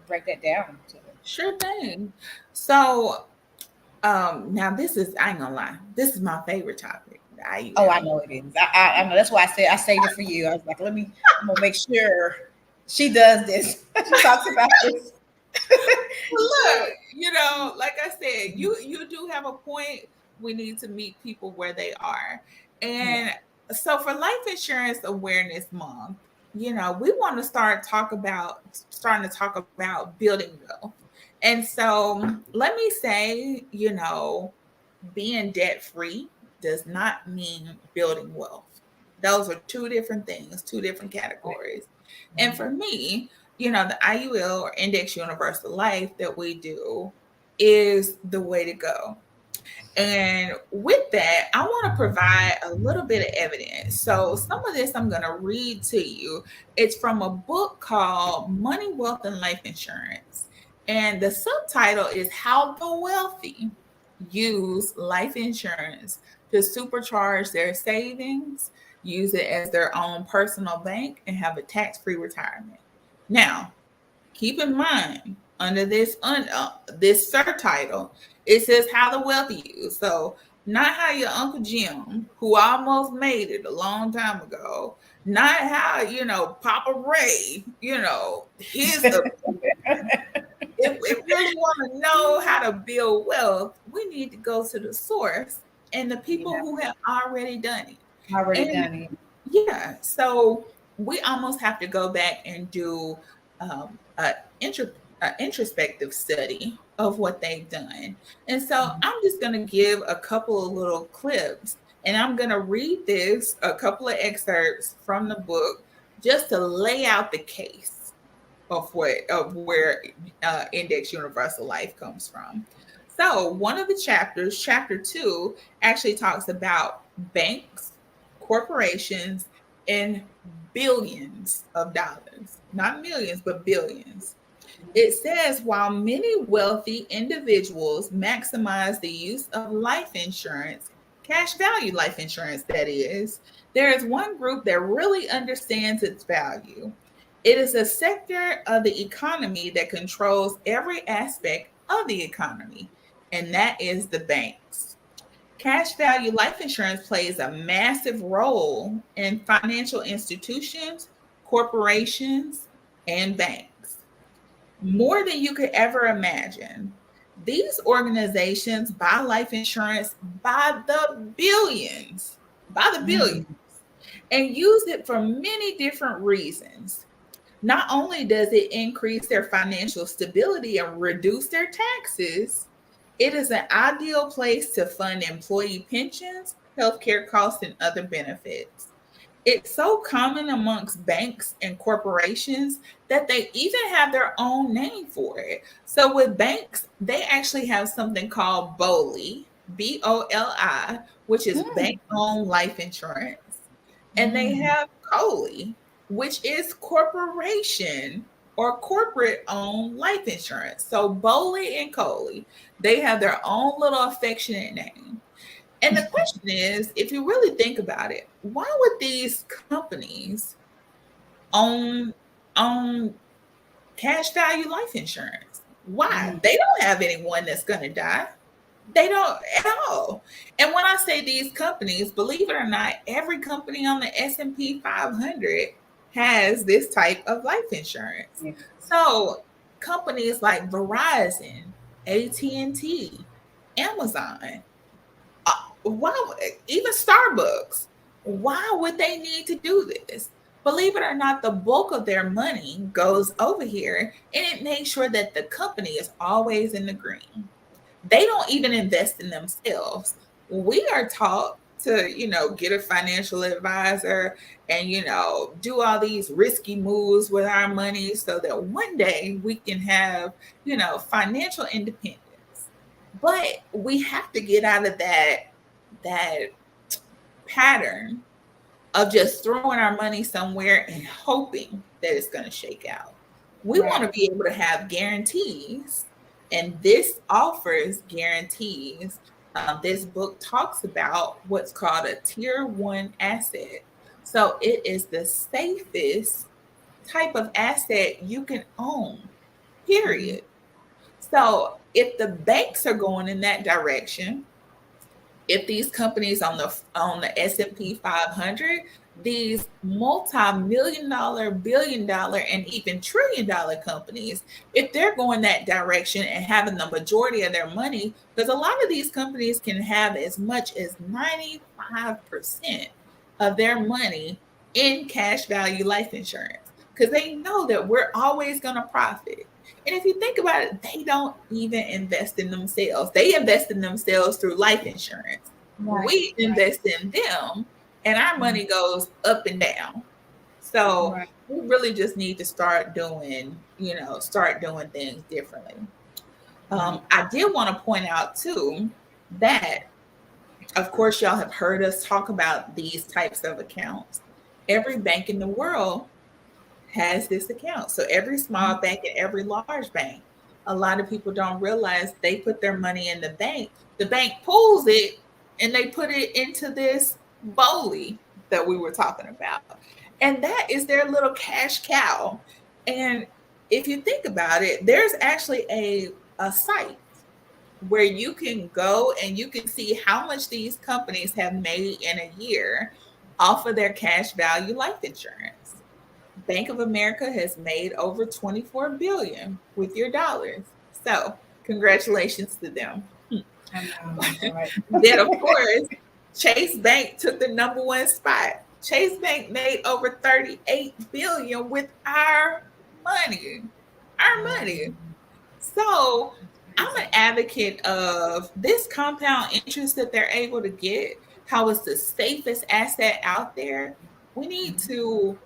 break that down to them. Sure thing. So, now this is, I ain't gonna lie, this is my favorite topic. Oh, I know it is. I know. That's why I saved it for you. I was like, I'm gonna make sure she does this. She talks about this. Look, like I said, you do have a point. We need to meet people where they are. And so for Life Insurance Awareness Month, we want to starting to talk about building wealth. And so let me say, being debt free does not mean building wealth. Those are two different things, two different categories. And for me, the IUL, or Index Universal Life, that we do, is the way to go. And with that, I want to provide a little bit of evidence. So, some of this I'm going to read to you. It's from a book called Money, Wealth, and Life Insurance. And the subtitle is How the Wealthy Use Life Insurance to Supercharge Their Savings, use it as their own personal bank, and have a tax free retirement. Now, keep in mind, under this subtitle, it says how the wealthy use. So not how your Uncle Jim, who almost made it a long time ago, not how Papa Ray, his. If we really want to know how to build wealth, we need to go to the source and the people who have already done it. And yeah, so we almost have to go back and do an introspective study of what they've done. And so I'm just going to give a couple of little clips, and I'm going to read a couple of excerpts from the book, just to lay out the case of where Index Universal Life comes from. So one of the chapters, chapter 2, actually talks about banks, corporations, and billions of dollars, not millions, but billions. It says, while many wealthy individuals maximize the use of life insurance, cash value life insurance, that is, there is one group that really understands its value. It is a sector of the economy that controls every aspect of the economy, and that is the banks. Cash value life insurance plays a massive role in financial institutions, corporations, and banks. More than you could ever imagine. These organizations buy life insurance by the billions, and use it for many different reasons. Not only does it increase their financial stability and reduce their taxes, it is an ideal place to fund employee pensions, healthcare costs, and other benefits. It's so common amongst banks and corporations that they even have their own name for it. So with banks, they actually have something called BOLI, BOLI, which is bank-owned life insurance. And they have COLI, which is corporation or corporate-owned life insurance. So BOLI and COLI, they have their own little affectionate name. And the question is, if you really think about it, why would these companies own cash value life insurance? Why? They don't have anyone that's going to die. They don't at all. And when I say these companies, believe it or not, every company on the S&P 500 has this type of life insurance. Yeah. So companies like Verizon, AT&T, Amazon, even Starbucks, why would they need to do this? Believe it or not, the bulk of their money goes over here, and it makes sure that the company is always in the green. They don't even invest in themselves. We are taught to, get a financial advisor and, do all these risky moves with our money so that one day we can have, financial independence. But we have to get out of that pattern of just throwing our money somewhere and hoping that it's going to shake out. We want to be able to have guarantees, and this offers guarantees. This book talks about what's called a tier 1 asset. So it is the safest type of asset you can own, period. So if the banks are going in that direction, if these companies on the S&P 500, these multi-million-dollar, billion-dollar, and even trillion-dollar companies, if they're going that direction and having the majority of their money, because a lot of these companies can have as much as 95% of their money in cash value life insurance, because they know that we're always going to profit. And if you think about it, they don't even invest in themselves. They invest in themselves through life insurance. We invest in them, and our money goes up and down. So we really just need to start doing things differently. I did want to point out too that, of course, y'all have heard us talk about these types of accounts. Every bank in the world has this account. So every small bank and every large bank, a lot of people don't realize they put their money in the bank. The bank pulls it and they put it into this BOLI that we were talking about. And that is their little cash cow. And if you think about it, there's actually a site where you can go and you can see how much these companies have made in a year off of their cash value life insurance. Bank of America has made over 24 billion with your dollars. So, congratulations to them. Then, of course, Chase Bank took the number one spot. Chase Bank made over 38 billion with our money. Our money. So, I'm an advocate of this compound interest that they're able to get, how it's the safest asset out there. We need to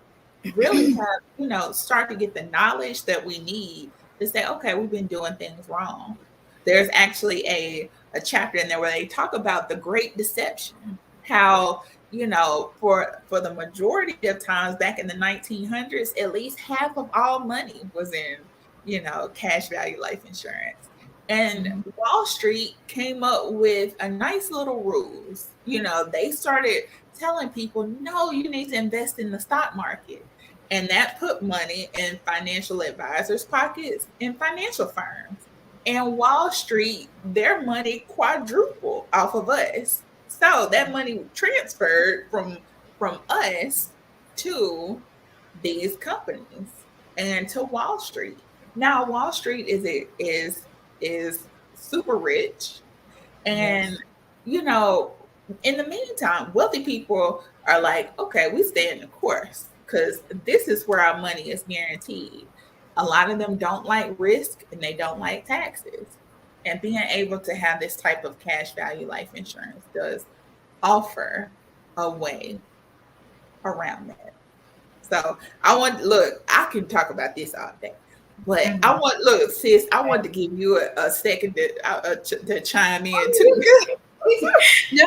really have, start to get the knowledge that we need to say, okay, we've been doing things wrong. There's actually a chapter in there where they talk about the Great Deception, how, for the majority of times back in the 1900s, at least half of all money was in, cash value life insurance. And Wall Street came up with a nice little rules. They started telling people, no, you need to invest in the stock market. And that put money in financial advisors' pockets and financial firms. And Wall Street, their money quadrupled off of us. So that money transferred from us to these companies and to Wall Street. Now Wall Street is super rich. And in the meantime, wealthy people are like, okay, we stay in the course because this is where our money is guaranteed. A lot of them don't like risk and they don't like taxes. And being able to have this type of cash value life insurance does offer a way around that. So I can talk about this all day. But sis, I want to give you a second to chime in too. No,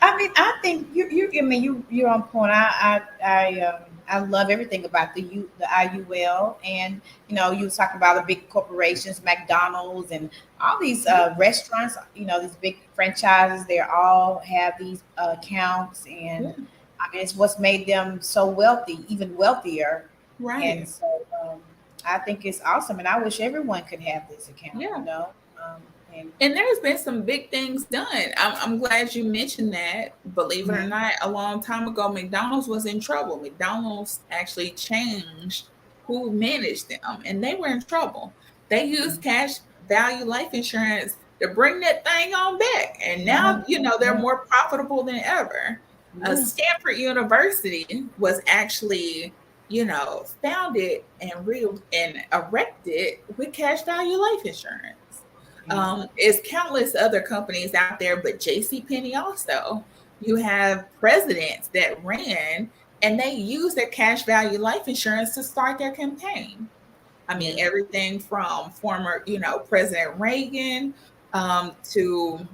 I think you're on point. I love everything about the IUL, and you was talking about the big corporations, McDonald's, and all these restaurants. These big franchises. They all have these accounts, and it's what's made them so wealthy, even wealthier. Right. And so I think it's awesome, and I wish everyone could have this account. Yeah. And there's been some big things done. I'm glad you mentioned that. Believe it or not, a long time ago, McDonald's was in trouble. McDonald's actually changed who managed them, and they were in trouble. They used cash value life insurance to bring that thing on back. And now, they're more profitable than ever. Stanford University was actually, founded and erected with cash value life insurance. There's countless other companies out there, but JCPenney also. You have presidents that ran and they use their cash value life insurance to start their campaign. I mean, everything from former, President Reagan to,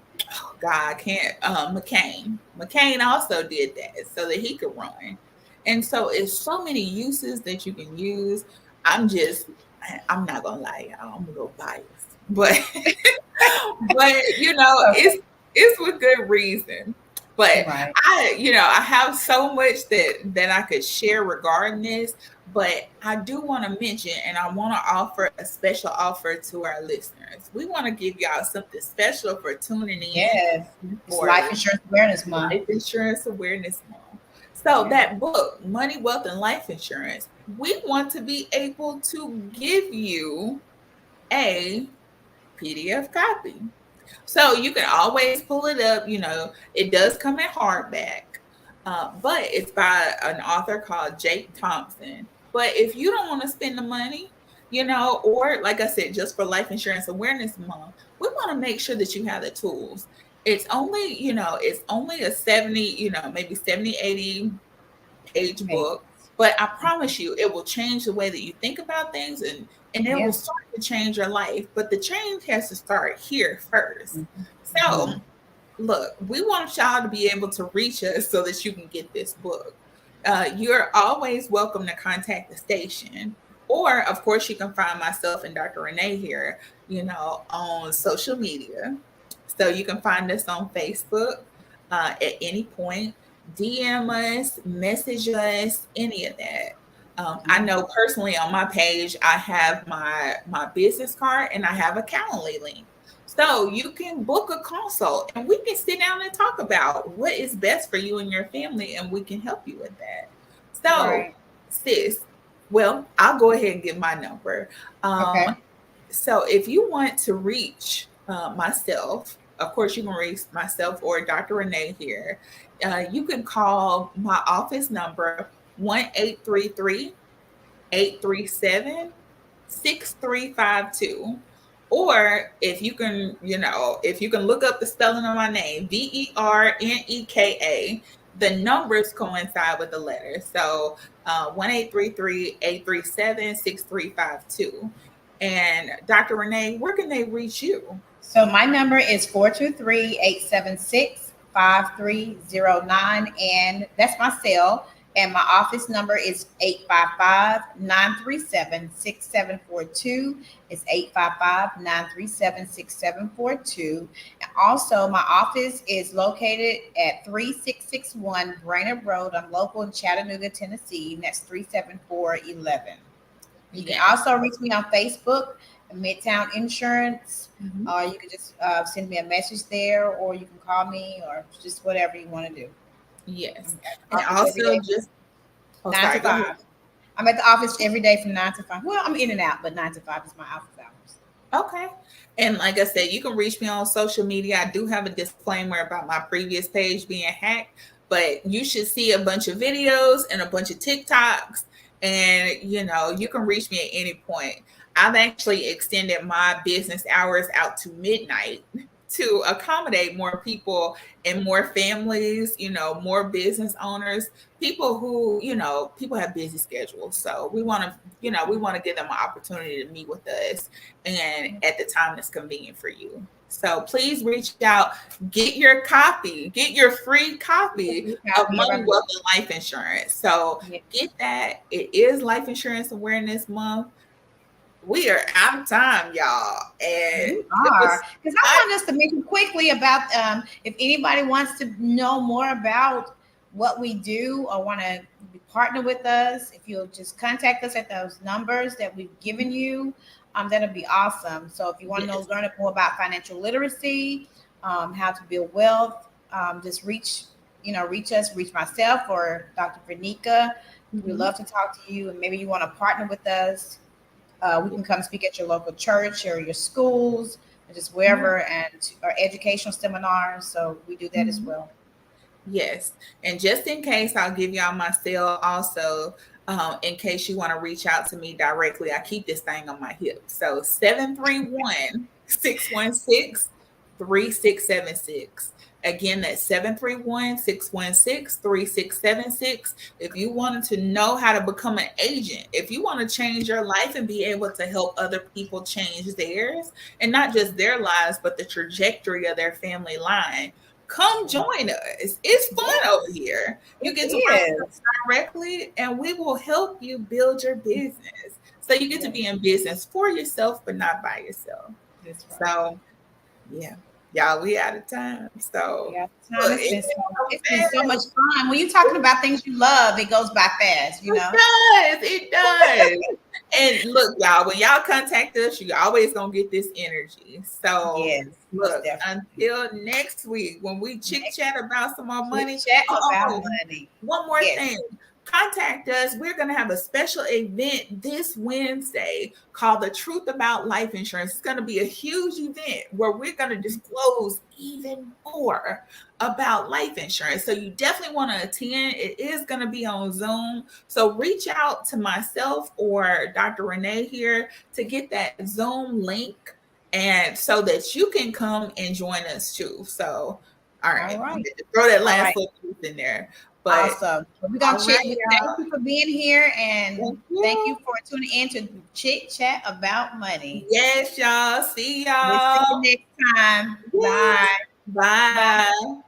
McCain. McCain also did that so that he could run. And so it's so many uses that you can use. I'm not gonna lie, y'all. I'm gonna go biased. But it's with good reason. But right. I have so much that I could share regarding this. But I do want to mention, and I want to offer a special offer to our listeners. We want to give y'all something special for tuning in. Yes, for Life Insurance Awareness Month. Life Insurance Awareness Month. So that book, Money, Wealth, and Life Insurance, we want to be able to give you a PDF copy. So you can always pull it up. It does come in hardback, but it's by an author called Jake Thompson. But if you don't want to spend the money, or like I said, just for Life Insurance Awareness Month, we want to make sure that you have the tools. It's only, a 70, maybe 70, 80 page book. But I promise you, it will change the way that you think about things, and it will start to change your life. But the change has to start here first. So look, we want y'all to be able to reach us so that you can get this book. You're always welcome to contact the station. Or, of course, you can find myself and Dr. Renee here, on social media. So you can find us on Facebook at any point. DM us, message us, any of that. I know personally on my page, I have my business card and I have a Calendly link. So you can book a consult and we can sit down and talk about what is best for you and your family, and we can help you with that. So, sis, well, I'll go ahead and give my number. So if you want to reach myself, of course, you can reach myself or Dr. Renee here. You can call my office number 1-833-837-6352. Or if you can look up the spelling of my name, Verneka, the numbers coincide with the letters. So 1-833-837-6352. And Dr. Renee, where can they reach you? So my number is 423-876-5309, and that's my cell. And my office number is 855-937-6742. It's 855-937-6742. And also, my office is located at 3661 Brainerd Road. I'm local in Chattanooga, Tennessee, and that's 37411. You can also reach me on Facebook, Midtown Insurance. You can just send me a message there, or you can call me, or just whatever you want to do. Yes. And also just 9 to 5. I'm at the office every day from 9 to 5. Well, I'm in and out, but 9 to 5 is my office hours. Okay. And like I said, you can reach me on social media. I do have a disclaimer about my previous page being hacked, but you should see a bunch of videos and a bunch of TikToks, and you can reach me at any point. I've actually extended my business hours out to midnight to accommodate more people and more families, more business owners, people who, people have busy schedules. So we want to give them an opportunity to meet with us and at the time that's convenient for you. So please reach out, get your free copy of Money, Wealth, and Life Insurance. So get that. It is Life Insurance Awareness Month. We are out of time, y'all. And because I want us to mention quickly about if anybody wants to know more about what we do or want to partner with us, if you'll just contact us at those numbers that we've given you, that'll be awesome. So if you want to learn more about financial literacy, how to build wealth, just reach us, reach myself or Dr. Verneka. We'd love to talk to you, and maybe you want to partner with us. We can come speak at your local church or your schools, or just wherever, and our educational seminars. So we do that as well. Yes. And just in case, I'll give y'all my cell also, in case you want to reach out to me directly. I keep this thing on my hip. So 731-616-3676. Again, that's 731-616-3676. If you wanted to know how to become an agent, if you want to change your life and be able to help other people change theirs, and not just their lives, but the trajectory of their family line, come join us. It's fun over here. You get to work with us directly, and we will help you build your business. So you get to be in business for yourself, but not by yourself. That's right. So, yeah. Y'all, we out of time. So it's been so much fun. When you're talking about things you love, it goes by fast, It does. And look, y'all, when y'all contact us, you always gonna get this energy. So look, until next week when we chit-chat about some more money. One more thing. Contact us. We're going to have a special event this Wednesday called The Truth About Life Insurance. It's going to be a huge event where we're going to disclose even more about life insurance. So you definitely want to attend. It is going to be on Zoom. So reach out to myself or Dr. Renee here to get that Zoom link, and so that you can come and join us too. So, all right. Throw that last little truth in there. But awesome. We're gonna all check. right, y'all. Thank you for being here, and Thank thank you. you for tuning in to Chit Chat About Money. Yes, y'all. See We'll see y'all. you next time. Yes. Bye. Bye. Bye.